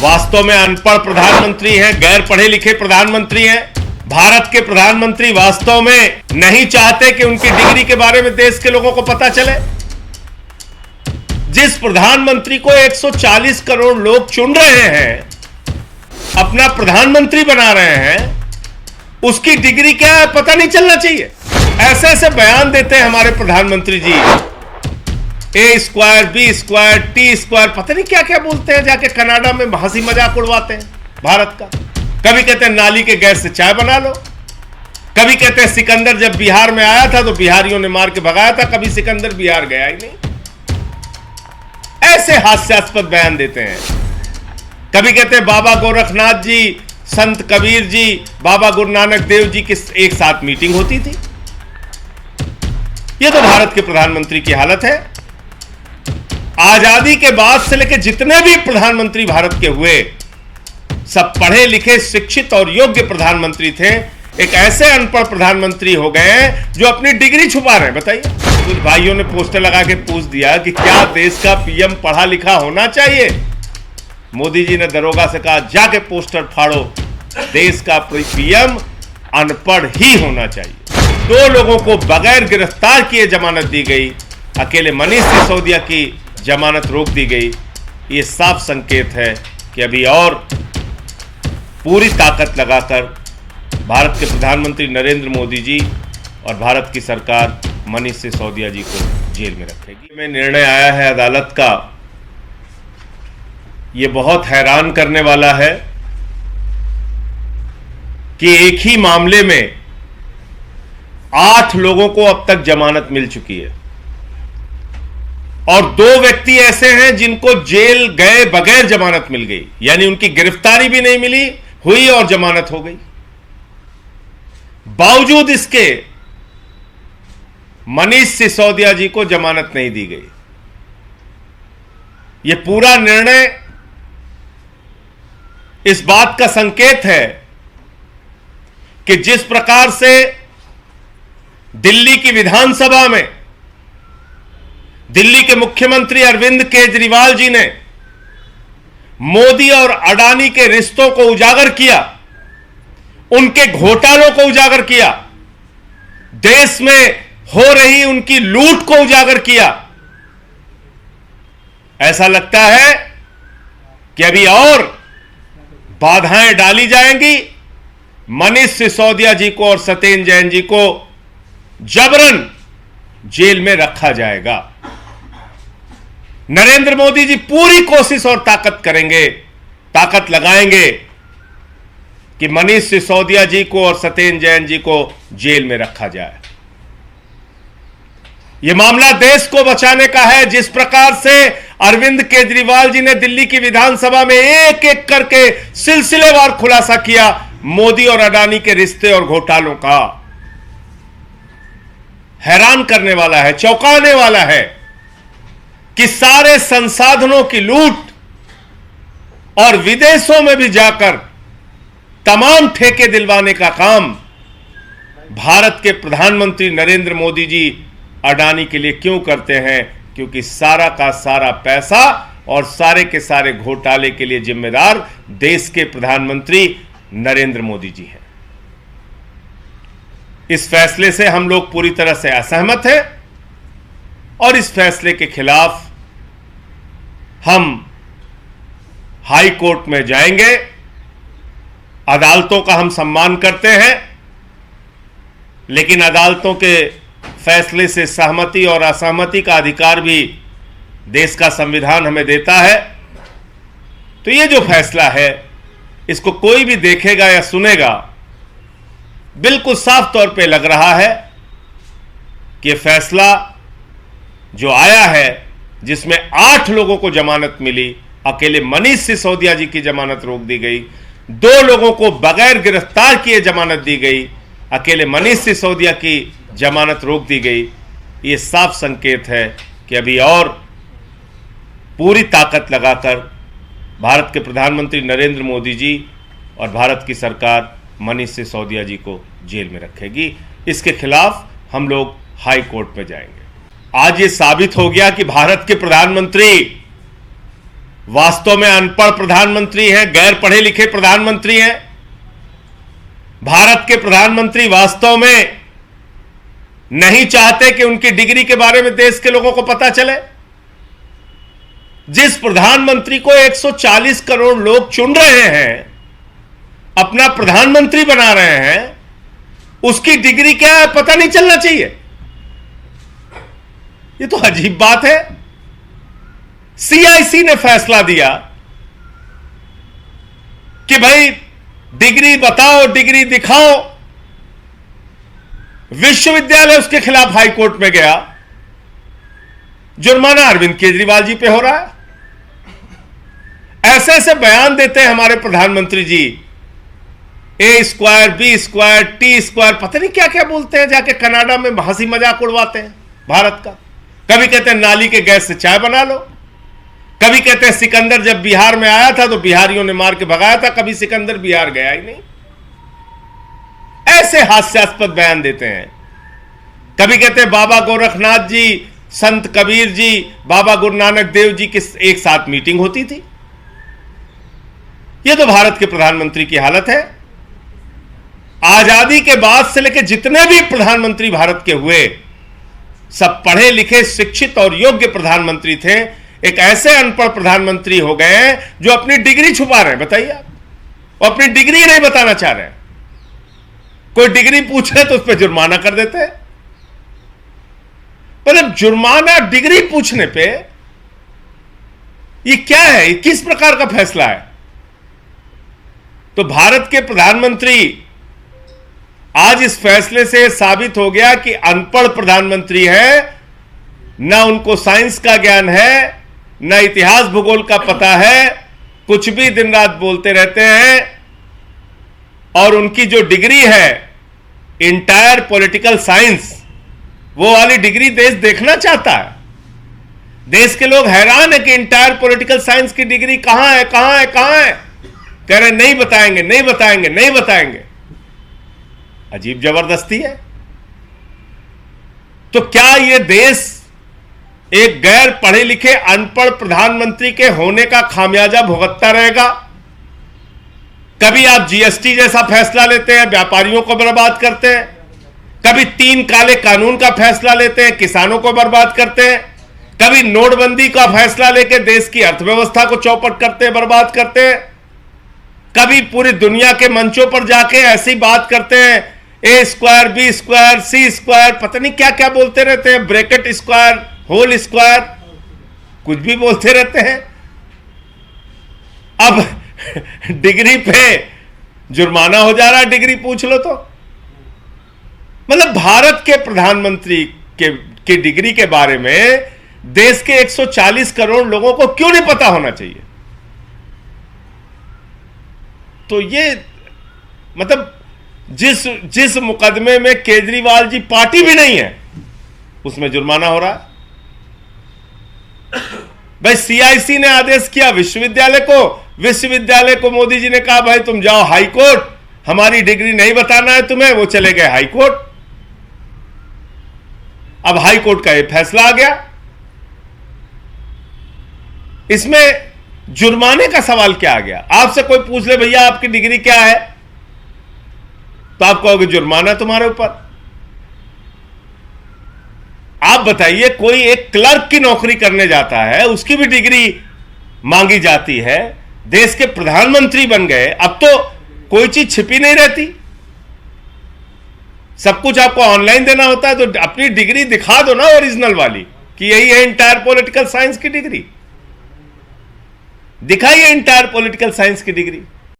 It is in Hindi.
वास्तव में अनपढ़ प्रधानमंत्री हैं, गैर पढ़े लिखे प्रधानमंत्री हैं। भारत के प्रधानमंत्री वास्तव में नहीं चाहते कि उनकी डिग्री के बारे में देश के लोगों को पता चले। जिस प्रधानमंत्री को 140 करोड़ लोग चुन रहे हैं, अपना प्रधानमंत्री बना रहे हैं, उसकी डिग्री क्या है पता नहीं चलना चाहिए। ऐसे ऐसे बयान देते हैं हमारे प्रधानमंत्री जी, A² B² T², पता नहीं क्या क्या बोलते हैं। जाके कनाडा में हंसी मजाक उड़वाते हैं भारत का। कभी कहते हैं नाली के गैस से चाय बना लो, कभी कहते हैं सिकंदर जब बिहार में आया था तो बिहारियों ने मार के भगाया था, कभी सिकंदर बिहार गया ही नहीं। ऐसे हास्यास्पद बयान देते हैं। कभी कहते हैं बाबा गोरखनाथ जी, संत कबीर जी, बाबा गुरु नानक देव जी की एक साथ मीटिंग होती थी। यह तो भारत के प्रधानमंत्री की हालत है। आजादी के बाद से लेकर जितने भी प्रधानमंत्री भारत के हुए, सब पढ़े लिखे शिक्षित और योग्य प्रधानमंत्री थे। एक ऐसे अनपढ़ प्रधानमंत्री हो गए हैं जो अपनी डिग्री छुपा रहे हैं। बताइए, कुछ भाइयों ने पोस्टर लगा के पूछ दिया कि क्या देश का पीएम पढ़ा लिखा होना चाहिए। मोदी जी ने दरोगा से कहा जाके पोस्टर फाड़ो, देश का पीएम अनपढ़ ही होना चाहिए। 2 लोगों को बगैर गिरफ्तार किए जमानत दी गई, अकेले मनीष सिसोदिया की जमानत रोक दी गई। ये साफ संकेत है कि अभी और पूरी ताकत लगाकर भारत के प्रधानमंत्री नरेंद्र मोदी जी और भारत की सरकार मनीष सिसोदिया जी को जेल में रखेगी। में निर्णय आया है अदालत का, ये बहुत हैरान करने वाला है कि एक ही मामले में 8 लोगों को अब तक जमानत मिल चुकी है और 2 व्यक्ति ऐसे हैं जिनको जेल गए बगैर जमानत मिल गई, यानी उनकी गिरफ्तारी भी नहीं मिली हुई और जमानत हो गई। बावजूद इसके मनीष सिसोदिया जी को जमानत नहीं दी गई। यह पूरा निर्णय इस बात का संकेत है कि जिस प्रकार से दिल्ली की विधानसभा में दिल्ली के मुख्यमंत्री अरविंद केजरीवाल जी ने मोदी और अडानी के रिश्तों को उजागर किया, उनके घोटालों को उजागर किया, देश में हो रही उनकी लूट को उजागर किया, ऐसा लगता है कि अभी और बाधाएं डाली जाएंगी। मनीष सिसोदिया जी को और सत्येंद्र जैन जी को जबरन जेल में रखा जाएगा। नरेंद्र मोदी जी पूरी कोशिश और ताकत करेंगे, ताकत लगाएंगे कि मनीष सिसोदिया जी को और सत्येंद्र जैन जी को जेल में रखा जाए। यह मामला देश को बचाने का है। जिस प्रकार से अरविंद केजरीवाल जी ने दिल्ली की विधानसभा में एक एक करके सिलसिलेवार खुलासा किया मोदी और अडानी के रिश्ते और घोटालों का, हैरान करने वाला है, चौंकाने वाला है कि सारे संसाधनों की लूट और विदेशों में भी जाकर तमाम ठेके दिलवाने का काम भारत के प्रधानमंत्री नरेंद्र मोदी जी अडानी के लिए क्यों करते हैं? क्योंकि सारा का सारा पैसा और सारे के सारे घोटाले के लिए जिम्मेदार देश के प्रधानमंत्री नरेंद्र मोदी जी हैं। इस फैसले से हम लोग पूरी तरह से असहमत हैं और इस फैसले के खिलाफ हम हाई कोर्ट में जाएंगे। अदालतों का हम सम्मान करते हैं, लेकिन अदालतों के फैसले से सहमति और असहमति का अधिकार भी देश का संविधान हमें देता है। तो ये जो फैसला है, इसको कोई भी देखेगा या सुनेगा, बिल्कुल साफ तौर पे लग रहा है कि ये फैसला जो आया है, जिसमें 8 लोगों को जमानत मिली, अकेले मनीष सिसोदिया जी की जमानत रोक दी गई, 2 लोगों को बगैर गिरफ्तार किए जमानत दी गई, अकेले मनीष सिसोदिया की जमानत रोक दी गई। ये साफ संकेत है कि अभी और पूरी ताकत लगाकर भारत के प्रधानमंत्री नरेंद्र मोदी जी और भारत की सरकार मनीष सिसोदिया जी को जेल में रखेगी। इसके खिलाफ हम लोग हाई कोर्ट में जाएंगे। आज ये साबित हो गया कि भारत के प्रधानमंत्री वास्तव में अनपढ़ प्रधानमंत्री हैं, गैर पढ़े लिखे प्रधानमंत्री हैं। भारत के प्रधानमंत्री वास्तव में नहीं चाहते कि उनकी डिग्री के बारे में देश के लोगों को पता चले। जिस प्रधानमंत्री को 140 करोड़ लोग चुन रहे हैं, अपना प्रधानमंत्री बना रहे हैं, उसकी डिग्री क्या है पता नहीं चलना चाहिए। ये तो अजीब बात है। सीआईसी ने फैसला दिया कि भाई डिग्री बताओ, डिग्री दिखाओ। विश्वविद्यालय उसके खिलाफ हाईकोर्ट में गया। जुर्माना अरविंद केजरीवाल जी पे हो रहा है। ऐसे ऐसे बयान देते हैं हमारे प्रधानमंत्री जी, A² B² T², पता नहीं क्या क्या बोलते हैं। जाके कनाडा में हंसी मजाक उड़वाते हैं भारत का। कभी कहते हैं नाली के गैस से चाय बना लो, कभी कहते हैं सिकंदर जब बिहार में आया था तो बिहारियों ने मार के भगाया था, कभी सिकंदर बिहार गया ही नहीं। ऐसे हास्यास्पद बयान देते हैं। कभी कहते हैं बाबा गोरखनाथ जी, संत कबीर जी, बाबा गुरु नानक देव जी की एक साथ मीटिंग होती थी। यह तो भारत के प्रधानमंत्री की हालत है। आजादी के बाद से लेकर जितने भी प्रधानमंत्री भारत के हुए, सब पढ़े लिखे शिक्षित और योग्य प्रधानमंत्री थे। एक ऐसे अनपढ़ प्रधानमंत्री हो गए हैं जो अपनी डिग्री छुपा रहे हैं। बताइए आप, वो अपनी डिग्री नहीं बताना चाह रहे हैं। कोई डिग्री पूछे तो उस पर जुर्माना कर देते हैं। मतलब जुर्माना डिग्री पूछने पे, ये क्या है? ये किस प्रकार का फैसला है? तो भारत के प्रधानमंत्री, आज इस फैसले से साबित हो गया कि अनपढ़ प्रधानमंत्री है। ना उनको साइंस का ज्ञान है, ना इतिहास भूगोल का पता है, कुछ भी दिन रात बोलते रहते हैं। और उनकी जो डिग्री है इंटायर पॉलिटिकल साइंस, वो वाली डिग्री देश देखना चाहता है। देश के लोग हैरान है कि इंटायर पॉलिटिकल साइंस की डिग्री कहां है, कहां है, कहां है। कह रहे नहीं बताएंगे, नहीं बताएंगे, नहीं बताएंगे। अजीब जबरदस्ती है। तो क्या यह देश एक गैर पढ़े लिखे अनपढ़ प्रधानमंत्री के होने का खामियाजा भुगतता रहेगा? कभी आप जीएसटी जैसा फैसला लेते हैं, व्यापारियों को बर्बाद करते हैं। कभी 3 काले कानून का फैसला लेते हैं, किसानों को बर्बाद करते हैं। कभी नोटबंदी का फैसला लेकर देश की अर्थव्यवस्था को चौपट करते हैं, बर्बाद करते हैं। कभी पूरी दुनिया के मंचों पर जाके ऐसी बात करते हैं, A² B² C², पता नहीं क्या क्या बोलते रहते हैं, ब्रैकेट स्क्वायर, होल स्क्वायर, कुछ भी बोलते रहते हैं। अब डिग्री पे जुर्माना हो जा रहा है, डिग्री पूछ लो तो। मतलब भारत के प्रधानमंत्री के डिग्री के बारे में देश के 140 करोड़ लोगों को क्यों नहीं पता होना चाहिए? तो ये मतलब जिस मुकदमे में केजरीवाल जी पार्टी भी नहीं है, उसमें जुर्माना हो रहा है। भाई सीआईसी ने आदेश किया विश्वविद्यालय को मोदी जी ने कहा भाई तुम जाओ हाई कोर्ट, हमारी डिग्री नहीं बताना है तुम्हें। वो चले गए हाई कोर्ट। अब हाई कोर्ट का ये फैसला आ गया। इसमें जुर्माने का सवाल क्या आ गया? आपसे कोई पूछ ले भैया आपकी डिग्री क्या है, तो आप कहोगे जुर्माना तुम्हारे ऊपर। आप बताइए, कोई एक क्लर्क की नौकरी करने जाता है, उसकी भी डिग्री मांगी जाती है। देश के प्रधानमंत्री बन गए, अब तो कोई चीज छिपी नहीं रहती, सब कुछ आपको ऑनलाइन देना होता है। तो अपनी डिग्री दिखा दो ना, ओरिजिनल वाली, कि यही है इंटायर पॉलिटिकल साइंस की डिग्री। दिखाइए इंटायर पॉलिटिकल साइंस की डिग्री।